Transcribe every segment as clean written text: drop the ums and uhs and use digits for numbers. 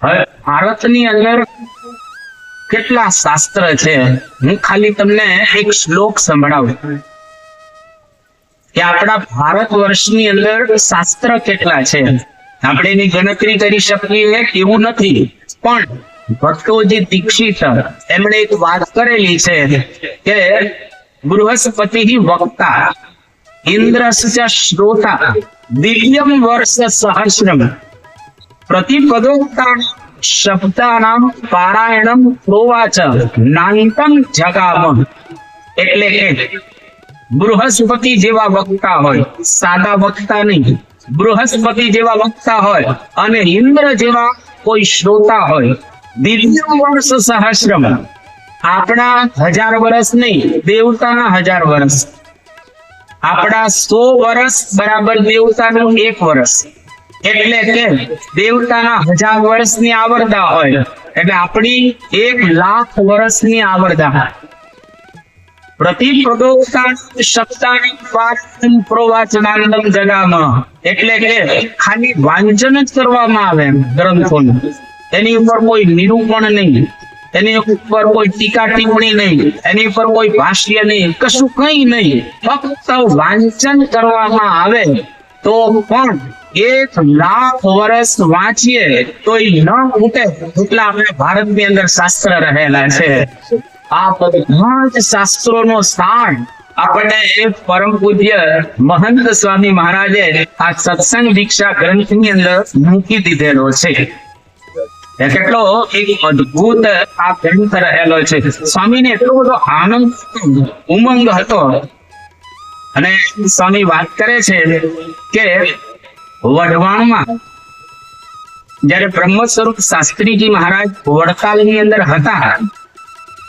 હવે ભારતની અંદર કેટલા શાસ્ત્ર છે, હું ખાલી તમને એક શ્લોક સંભળાવું કે આપણા ભારત વર્ષની અંદર શાસ્ત્ર કેટલા છે. આપણે એની ગણતરી કરી શકીએ એવું નથી, પણ ભટ્ટોજી દીક્ષિત એમણે એક વાત કરેલી છે કે બૃહસ્પતિ વક્તા ઇન્દ્રસ્ય શ્રોતા દિવ્યમ વર્ષ સહસ્રમ પ્રતિપદોક્તા શબ્દાનામ પારાયણમ પ્રોવાચ નાંતમ જગામ. એટલે કે બૃહસ્પતિ જેવા વક્તા હોય, સાદા વક્તા નહીં, બૃહસ્પતિ જેવા વક્તા હોય અને ઇન્દ્ર જેવા કોઈ શ્રોતા હોય. દિવ્ય વર્ષ સહસ્રમ, આપણા 1000 વર્ષ નહીં, દેવતાના 1000 વર્ષ. આપણા 100 વર્ષ બરાબર દેવતાનું 1 વર્ષ. એટલે કે દેવતાના 1000 વર્ષની આવરદા હોય એટલે આપણી 1,00,000 વર્ષની આવરદા. પ્રતિપ્રદોક્તા શબ્દાની પારાયણમ પ્રોવાચનાનંદમ જગામ. એટલે કે ખાલી વાંચન જ કરવામાં આવે ગ્રંથોનું, એની ઉપર કોઈ નિરૂપણ નહીં, એની ઉપર કોઈ ટીકા ટિપ્પણી નહીં, એની ઉપર કોઈ ભાષ્ય નહીં, કશું કઈ નહીં, ફક્ત વાંચન કરવામાં આવે તો પણ 1,00,000 વર્ષ વાંચીએ તો ન ઉઠે એટલા આપણે ભારતની અંદર શાસ્ત્ર રહેલા છે. આ બધા જ શાસ્ત્રોનો સાર આપણને પરમ પૂજ્ય મહંત સ્વામી મહારાજે આ સત્સંગ દીક્ષા ગ્રંથની અંદર મૂકી દીધેલો છે. કેટલો એક અદ્ભુત આ ગ્રંથ રહેલો છે. સ્વામીને એટલો બધો આનંદ ઉમંગ હતો અને સ્વામી વાત કરે છે કે વઢવાણમાં જયારે બ્રહ્મ સ્વરૂપ શાસ્ત્રીજી મહારાજ વડતાલની અંદર હતા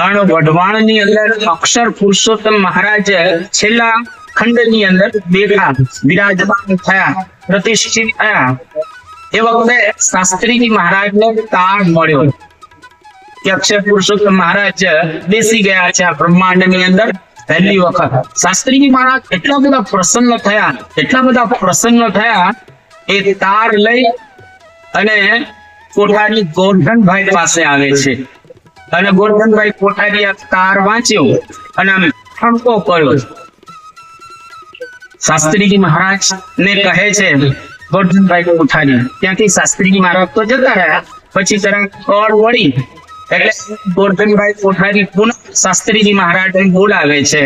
અને વઢવાણની અંદર અક્ષર પુરુષોત્તમ મહારાજ છેલ્લા ખંડની અંદર બેઠા વિરાજમાન થયા, પ્રતિષ્ઠિત થયા. એ વખતે શાસ્ત્રીજી મહારાજને તાળ મળ્યો કે અક્ષર પુરુષોત્તમ મહારાજ બેસી ગયા છે આ બ્રહ્માંડની અંદર પહેલી વખત. શાસ્ત્રીજી મહારાજ એટલા બધા પ્રસન્ન થયા એ તાર લઈ અને કોઠારી ગોરધનભાઈ પાસે આવે છે અને ગોરધનભાઈ કોઠારી આ તાર વાંચ્યો અને આમ ઠણકો કર્યો. શાસ્ત્રીજી મહારાજ ને કહે છે ગોરધનભાઈ કોઠારી, ત્યાંથી શાસ્ત્રીજી મહારાજ તો જતા રહ્યા, પછી તરત કળ વળી એટલે ગોરધનભાઈ કોઠારી પુનઃ શાસ્ત્રીજી મહારાજને બોલાવે છે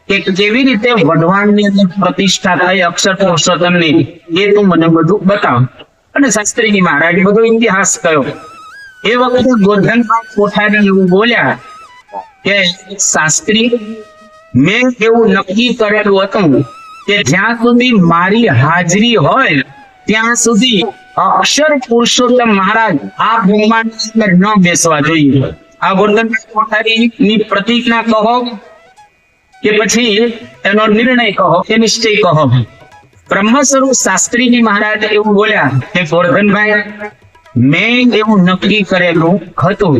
કે કેવી રીતે વઢવાણની અંદર પ્રતિષ્ઠા થઈ અક્ષર પુરુષોત્તમની એ તું મને બધું બતાવ. અને શાસ્ત્રીજી મહારાજે બધો ઇતિહાસ કહ્યો. એ વખતે ગોરધનભાઈ કોઠારી એવું બોલ્યા કે શાસ્ત્રી, મેં એવું નક્કી કરેલું હતું કે જ્યાં સુધી મારી હાજરી હોય ત્યાં સુધી અક્ષર પુરુષોત્તમ મહારાજ આ બ્રહ્માંડની અંદર ન બેસવા જોઈએ. આ ગોરધનભાઈ કોઠારીની પ્રતિજ્ઞા કહો કે પછી એનો નિર્ણય કહો કે નિશ્ચય કહો. બ્રહ્મ સ્વરૂપ શાસ્ત્રીજી મહારાજ એવું બોલ્યા કે ગોરધનભાઈ, મેં એવું નક્કી કરેલું હતું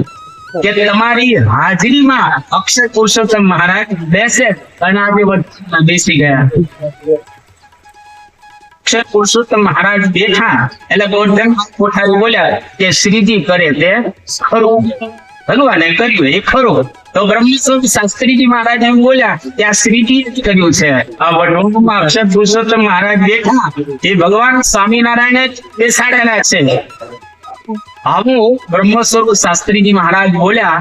કે તમારી હાજરીમાં અક્ષર પુરુષોત્તમ મહારાજ બેસે અને આજે બેસી ગયા. અક્ષર પુરુષોત્તમ મહારાજ બેઠા એટલે ગોરધનભાઈ કોઠારી બોલ્યા કે શ્રીજી કરે તે ખરું, ભગવાને કર્યું એ ખરું. તો બ્રહ્મ સ્વરૂપ શાસ્ત્રીજી મહારાજ એમ બોલ્યા કે આ શ્રીજી કર્યું છે. આ વઢવાણમાં અક્ષર પુરુષોત્તમ મહારાજ બેઠા એ ભગવાન સ્વામિનારાયણ જ બેસાડેલા છે. આવું બ્રહ્મ સ્વરૂપ શાસ્ત્રીજી મહારાજ બોલ્યા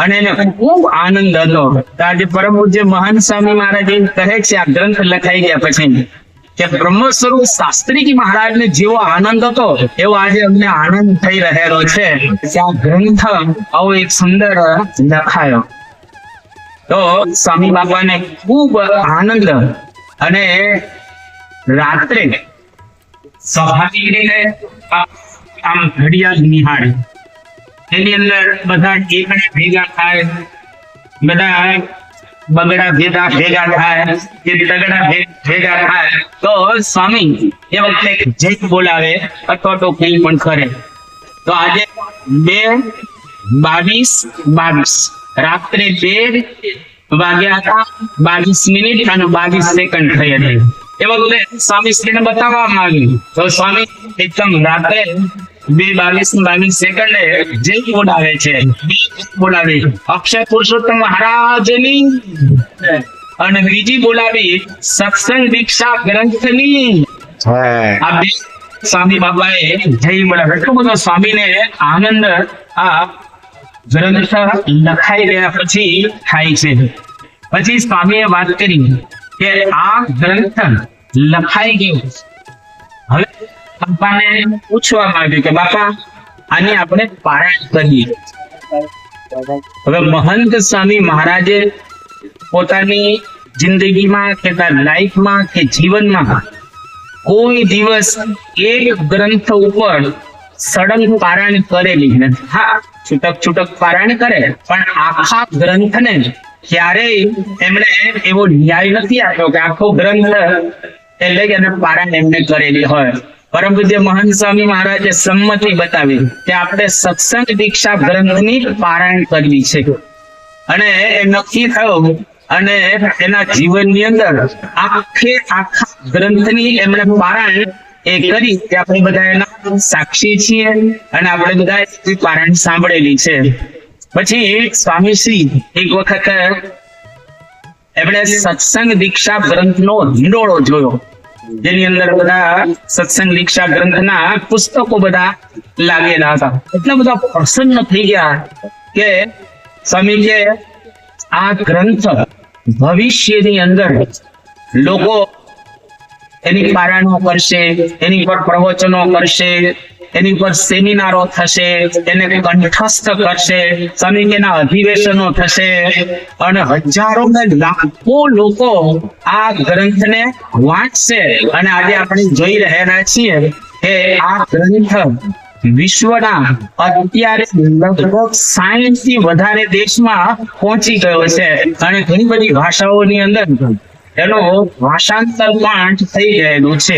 અને એને ખૂબ આનંદ હતો. આજે પરમ પૂજ્ય મહાન સ્વામી મહારાજ એમ કહે છે આ ગ્રંથ લખાઈ ગયા પછી કે બ્રહ્મ સ્વરૂપ શાસ્ત્રીજી મહારાજને જેવો આનંદ હતો એવો આજે અમને આનંદ થઈ રહેલો છે કે આ ગ્રંથ આવો એક સુંદર લખાયો. તો સ્વામી બાબાને ખૂબ આનંદ અને રાત્રે સ્વાભાવિક રીતે આમ ઘડિયાળ નિહાળે, એની અંદર બધા એકડા ભેગા થાય, બધા બગડા ભેગા થાય કે તગડા ભેગા થાય તો સ્વામી એ વખતે જય બોલાવે અથવા તો કંઈ પણ કરે. તો આજે 2:22 રાત્રે 2 વાગ્યા હતા, 22 મિનિટ અને 22 સેકન્ડ થઈ હતી. એ વખતે સ્વામી શ્રીને બતાવવામાં આવ્યું તો સ્વામી એકદમ રાત્રે 2:22 સેકન્ડે જય બોલાવે છે, બોલાવી અક્ષય પુરુષોત્તમ મહારાજની, અને બીજી બોલાવી સત્સંગ દીક્ષા ગ્રંથની. આ બે સ્વામી બાબાએ જય બોલાવે. એટલો બધો સ્વામીને આનંદ આ ગ્રંથ લખાઈ ગયા પછી થાય છે. પછી સ્વામીએ વાત કરી કે આ ગ્રંથ લખાઈ ગયો. હવે બાપાને પૂછવામાં આવ્યું કે બાપા આની આપણે પારાયણ કરીએ. હવે મહંત સ્વામી મહારાજે પોતાની જિંદગીમાં કે લાઈફમાં કે જીવનમાં કોઈ દિવસ એક ગ્રંથ ઉપર સડન પારાયણ કરેલી નથી. હા, છૂટક પારાયણ કરે, પણ આખા ગ્રંથને ક્યારેય એમણે એવો ન્યાય નથી આપ્યો કે આખો ગ્રંથ એટલે કે પારાયણ એમને કરેલી હોય. પરમ પૂજ્ય મહંત સ્વામી મહારાજે સંમતિ બતાવી કે આપણે સત્સંગ દીક્ષા ગ્રંથની પારાયણ કરવી છે, અને એ નક્કી થયું. અને એના જીવનની અંદર આખા ગ્રંથની એમણે પારાયણ એ કરી કે આપણે બધા એના સાક્ષી છીએ, અને આપણે બધા પારાયણ સાંભળેલી છે. પછી સ્વામીશ્રી એક વખત એમણે સત્સંગ દીક્ષા ગ્રંથનો હિંડોળો જોયો, જેની અંદર બધા સત્સંગ દીક્ષા ગ્રંથના પુસ્તકો બધા લાગેલા હતા. એટલા બધા પ્રસન્ન થઈ ગયા કે સ્વામી કે આ ગ્રંથ ભવિષ્યની અંદર લોકો એની પારાયણો કરશે, એની પર પ્રવચનો કરશે, એની પર સેમિનારો થશે, એને કંઠસ્થ કરશે, સ્વામીના અધિવેશનો થશે, અને હજારો ને લાખો લોકો આ ગ્રંથને વાંચશે. અને આજે આપણે જોઈ રહ્યા છીએ કે આ ગ્રંથ વિશ્વના અત્યારે લગભગ 60 થી વધારે દેશમાં પહોંચી ગયો છે, અને ઘણી બધી ભાષાઓની અંદર એનો ભાષાંતર પણ થઈ ગયેલું છે.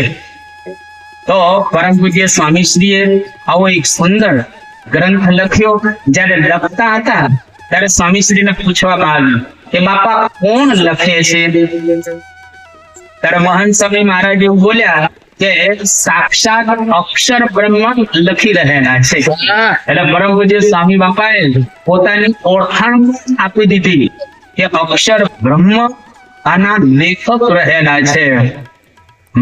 તો પરમ પૂજ્ય સ્વામીશ્રીએ આવો એક સુંદર ગ્રંથ લખ્યો. જ્યારે લખતા હતા ત્યારે સ્વામીશ્રીને પૂછવામાં આવ્યું કે બાપા કોણ લખે છે? ત્યારે મહંત સ્વામી મહારાજ એવું બોલ્યા કે સાક્ષાત અક્ષર બ્રહ્મ લખી રહેલા છે. એટલે પરમ પૂજ્ય સ્વામી બાપાએ પોતાની ઓળખાણ આપી દીધી કે અક્ષર બ્રહ્મ આના લેખક રહેલા છે.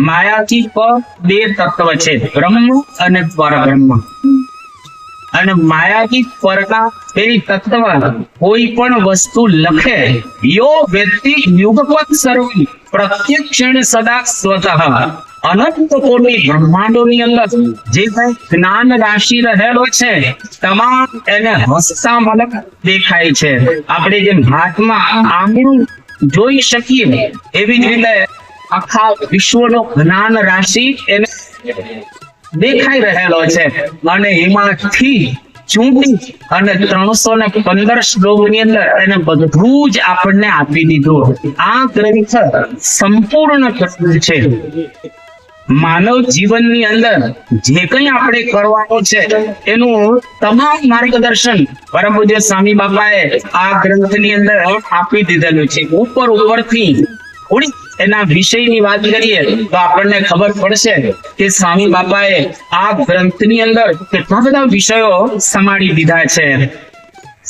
માયાથી પર બે તત્વ છે, બ્રહ્મ અને પરબ્રહ્મ. અને માયાથી પરના બે તત્વ કોઈ પણ વસ્તુ લખે, યો વ્યક્તિ યુગપત સર્વી પ્રત્યક્ષેણ સદા સ્વતઃ. અનંત કોટી બ્રહ્માંડોની અંદર જે કઈ જ્ઞાન રાશિ રહેલો છે તમામ એને હસતા મલક દેખાય છે. આપણે જેમ હાથમાં આંગળું જોઈ શકીએ એવી જ રીતે આખા વિશ્વનો જ્ઞાન રાશિ એને દેખાઈ રહેલો છે. અને એમાંથી ચૂંટી અને 315 શ્લોકની અંદર એને બધું જ આપણને આપી દીધું. આ ગ્રંથ સંપૂર્ણ ગ્રંથ છે. માનવ જીવનની અંદર જે કંઈ આપણે કરવાનું છે એનું તમામ માર્ગદર્શન પરમ પૂજ્ય સ્વામી બાપાએ આ ગ્રંથની અંદર આપી દીધેલું છે. ઉપરથી થોડી એના વિષયની વાત કરીએ તો આપણને ખબર પડશે કે સ્વામી બાપાએ આ ગ્રંથની અંદર કેટલા બધા વિષયો સમાડી દીધા છે.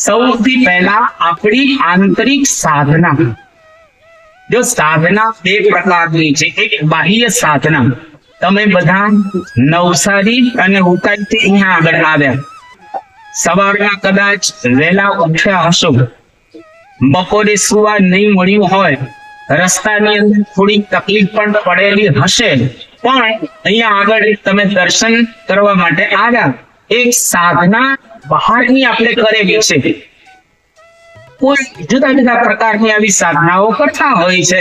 સૌથી પહેલા આપણી આંતરિક સાધના. જો સાધના બે પ્રકારની છે, એક બાહ્ય સાધના. તમે બધા નવસારી અને ઉકાઈથી અહીંયા આગળ આવ્યા, સવારના કદાચ વહેલા ઉઠ્યા હશો, બપોરે સુવા નહીં મળ્યું હોય, રસ્તાની અંદર થોડી તકલીફ પણ પડેલી હશે, પણ અહીંયા આગળ તમે દર્શન કરવા માટે આવ્યા. એક સાધના બહારની આપણે કરેલી છે. કોઈ જુદા જુદા પ્રકારની આવી સાધનાઓ કરતા હોય છે,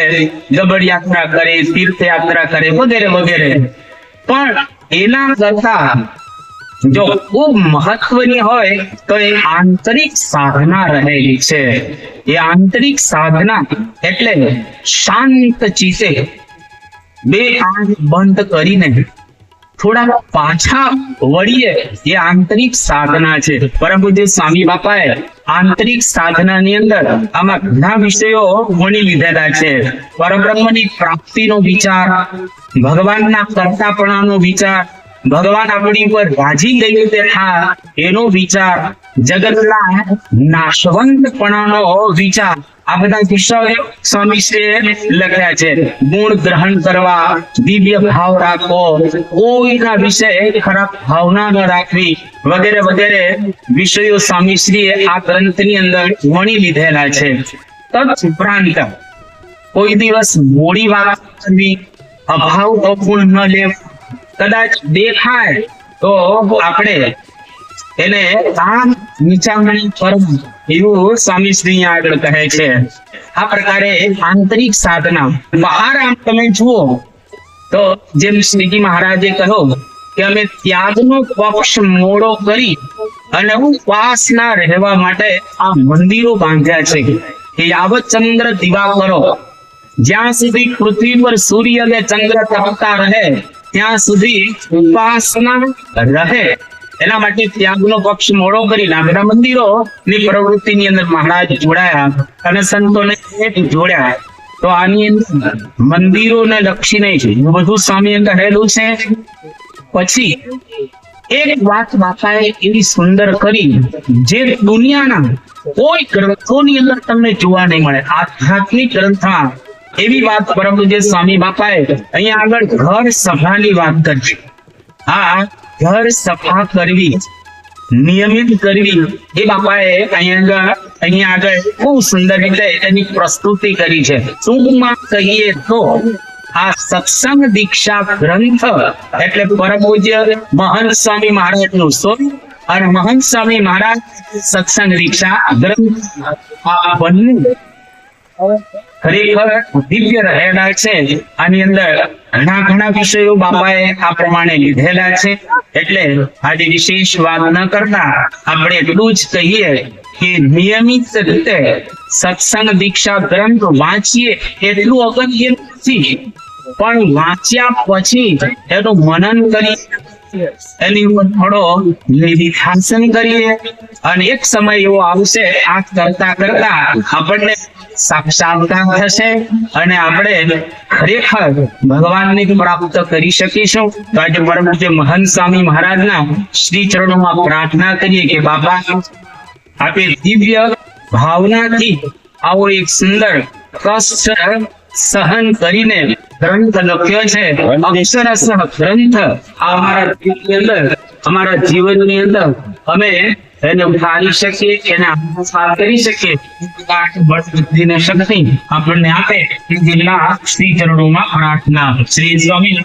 ગબડ યાત્રા કરે, તીર્થ યાત્રા કરે, વગેરે વગેરે. પણ એના કરતા જો ખૂબ મહત્વની હોય તો એ આંતરિક સાધના રહેલી છે. એ આંતરિક સાધના એટલે શાંત ચિત્તે બે આંખ બંધ કરીને થોડા પાછા વળીએ, એ આંતરિક સાધના છે. પરમ પૂજ્ય સ્વામી બાપાએ આંતરિક સાધનાની અંદર આમાં ઘણા વિષયો વણી લીધેલા છે. પરબ્રહ્મની પ્રાપ્તિનો વિચાર, ભગવાનના કર્તાપણાનો વિચાર, ભગવાન આપણી ઉપર રાજી કઈ રીતે થાય એનો વિચાર, જગતના નાશવંતપણાનો વિચાર, આ બધા વિષયો સ્વામીશ્રીએ લખ્યા છે. ગુણ ગ્રહણ કરવા, દિવ્ય ભાવ રાખવો, કોઈના વિશે ખરાબ ભાવના ન રાખવી, વગેરે વગેરે વિષયો સ્વામીશ્રીએ આ ગ્રંથની અંદર વણી લીધેલા છે. તદુપરાંત કોઈ દિવસ મોડી વાત કરવી, અભાવ અપૂર્ણ ન લેવું, કદાચ દેખાય તો આપણે એને આમ નીચામણી કરવું, એવું સ્વામીશ્રી આગળ કહે છે. આ પ્રકારે આંતરિક સાધના. બહાર આમ તમે જુઓ તો જેમ શ્રીજી મહારાજે કહ્યું કે અમે ત્યાગનો પક્ષ મોડો કરી અને ઉપાસના રહેવા માટે આ મંદિરો બાંધ્યા છે કે યાવત ચંદ્ર દિવાકરો, જ્યાં સુધી પૃથ્વી પર સૂર્ય અને ચંદ્ર તપતા રહે ત્યાં સુધી ઉપાસના રહે. એના માટે ત્યાગનો પક્ષ મોડો કરીને આ બધા મંદિરો ની પ્રવૃત્તિની અંદર મહારાજ જોડાયા અને સંતોને જોડ્યા. તો આની અંદર મંદિરોને લક્ષી નહીં છે, એવું બધું સ્વામીએ કહેલું છે. પછી એક વાત બાપાએ એવી સુંદર કરી જે દુનિયાના કોઈ ગ્રંથોની અંદર તમને જોવા નહીં મળે. આધ્યાત્મિક ગ્રંથમાં એવી વાત પરમ પૂજ્ય સ્વામી બાપાએ અહીંયા આગળ ઘર સભાની વાત કરી. આ ઘર સફા કરવી, નિયમિત કરવી, એ બાપાએ અહીંયા આગળ બહુ સુંદર રીતે એની પ્રસ્તુતિ કરી છે. ટૂંકમાં કહીએ તો આ સત્સંગ દીક્ષા ગ્રંથ એટલે પરમ પૂજ્ય મહંત સ્વામી મહારાજ નું સ્વરૂપ અને મહંત સ્વામી મહારાજ સત્સંગ દીક્ષા ગ્રંથ, આ બંને ખરેખર દિવ્ય રહેલા છે. આની અંદર ઘણા વિષયો બાપાએ આ પ્રમાણે લીધેલા છે. એટલે આજે વિશેષ વાત ન કરતા આપણે એટલું જ કહીએ કે નિયમિત રીતે સત્સંગ દીક્ષા ગ્રંથ વાંચીએ એટલું અગત્ય નથી, પણ વાંચ્યા પછી એનું મનન કરી, એની ઉપર થોડો નિધિધ્યાસન કરીએ અને એક સમય એવો આવશે આ કરતા કરતા આપણને સાક્ષાત્કાર થશે અને આપણે ખરેખર ભગવાનને પ્રાપ્ત કરી શકીશું. તો આજે પરમ પૂજ્ય મહંત સ્વામી મહારાજના શ્રી ચરણોમાં પ્રાર્થના કરીએ કે બાપા આપે દિવ્ય ભાવનાથી આવો એક સુંદર કષ્ટ સહન કરીને ગ્રંથ લખ્યો છે. અક્ષરશઃ ગ્રંથ અમારા જીવનની અંદર અમે એને ઉતારી શકીએ, એને આત્મસાત કરી શકીએ. બળબુદ્ધિને શક્તિ આપણને આપે. શ્રી ચરણોમાં પ્રાર્થના. શ્રી સ્વામી